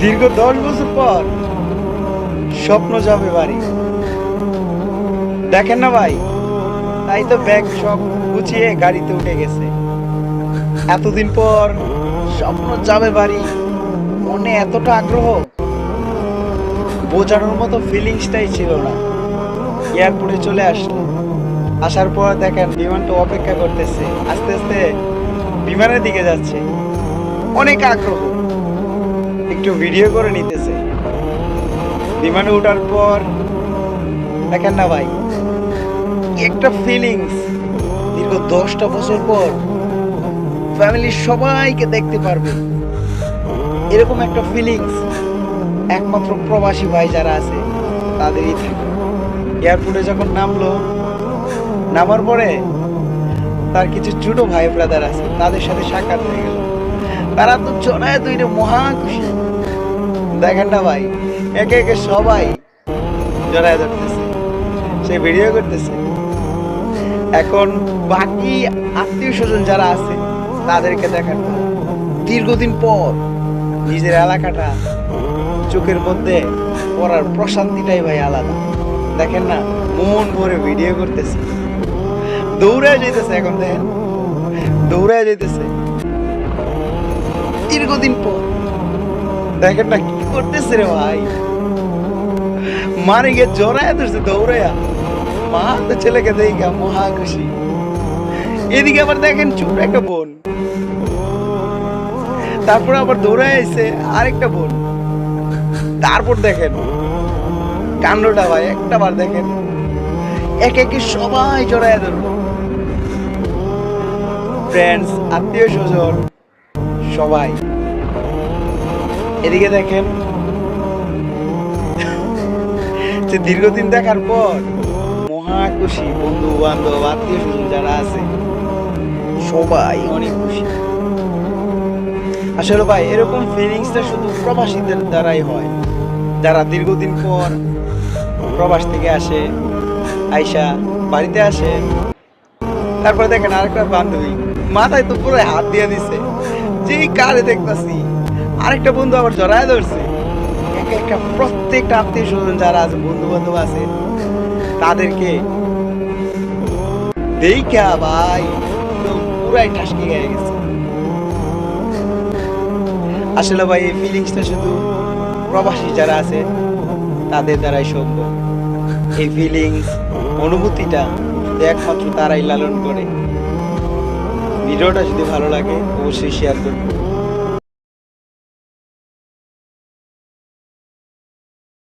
দীর্ঘ 10 বছর পর স্বপ্ন যাবে বাড়ি। দেখেন না ভাই, তাই তো ব্যাগ সব গুছিয়ে গাড়িতে উঠে গেছে। এতদিন পর স্বপ্ন যাবে বাড়ি, মনে এতটা আগ্রহ বোঝানোর মতো ফিলিংসটাই ছিল না। এয়ারপোর্টে চলে আসলো, আসার পর দেখেন বিমানটা অপেক্ষা করতেছে, আস্তে আস্তে বিমানের দিকে যাচ্ছে। অনেক আগ্রহ, একটু ভিডিও করে নিতেছে। বিমানে ওঠার পর দেখেন না ভাই, একটা ফিলিংস, দীর্ঘ 10টা বছর পর ফ্যামিলির সবাইকে দেখতে পারবে, এরকম একটা ফিলিংস একমাত্র প্রবাসী ভাই যারা আছে তাদেরই থাকে। এয়ারপোর্টে যখন নামলো, নামার পরে তার কিছু ছোট ভাই ব্রাদার আছে, তাদের সাথে সাক্ষাৎ হয়ে গেল। তারা তো জড়ায় দুইটা মহা খুশি। দেখেন না ভাই, একে একে সবাই জড়ায় ধরতেছে, সে ভিডিও করতেছে। এখন বাকি আত্মীয় স্বজন যারা আছে তাদেরকে দেখার পর দীর্ঘদিন পর নিজের এলাকাটা চোখের মধ্যে পড়ার প্রশান্তিটাই ভাই আলাদা। দেখেন না, মন ভরে ভিডিও করতেছে, দৌড়ায় যেতেছে। এখন দেখেন দৌড়ায় যেতেছে দীর্ঘদিন পর। দেখেন না কি করতেছে রে ভাই, মারে গিয়ে জড়ায় ধরছে দৌড়াইয়া। মা তো ছেলেকে দেখা মহা খুশি। এদিকে আবার দেখেন ছোট একটা বোন, তারপর আবার দৌড়ায় এসে আরেকটা বোন। তারপর দেখেন কাণ্ডটা ভাই, একটা বার দেখেন একে একে সবাই জড়ায় ধরলো, ফ্রেন্ডস, আত্মীয় স্বজন সবাই। এদিকে দেখেন যে দীর্ঘদিন দেখার পর মহা খুশি, বন্ধু বান্ধব আত্মীয় স্বজন যারা আছে সবাই অনেক খুশি। আসলে ভাই এরকম ফিলিংসটা শুধু প্রবাসীদের দ্বারাই হয়, যারা দীর্ঘদিন পর প্রবাস থেকে আসে, আইসা বাড়িতে আসে। তারপরে দেখেন আরেকটা বান্ধবী মাথায় তো পুরো হাত দিয়ে দিছে, যেই কারে দেখতেছি আরেকটা বন্ধু আবার জড়ায় ধরছে। এক একটা প্রত্যেকটা আত্মীয় স্বজন যারা আছে, বন্ধু বান্ধব আছে, তাদেরকে দেখা ভাই একদম পুরাই ঠাসকে গিয়ে গেছে। আসলে ভাই এই ফিলিংসটা শুধু প্রবাসী যারা আছে তাদের দ্বারাই সম্ভব। এই ফিলিংস, অনুভূতিটা শুধু একমাত্র তারাই লালন করে। ভিডিওটা যদি ভালো লাগে অবশ্যই শেয়ার করবেন।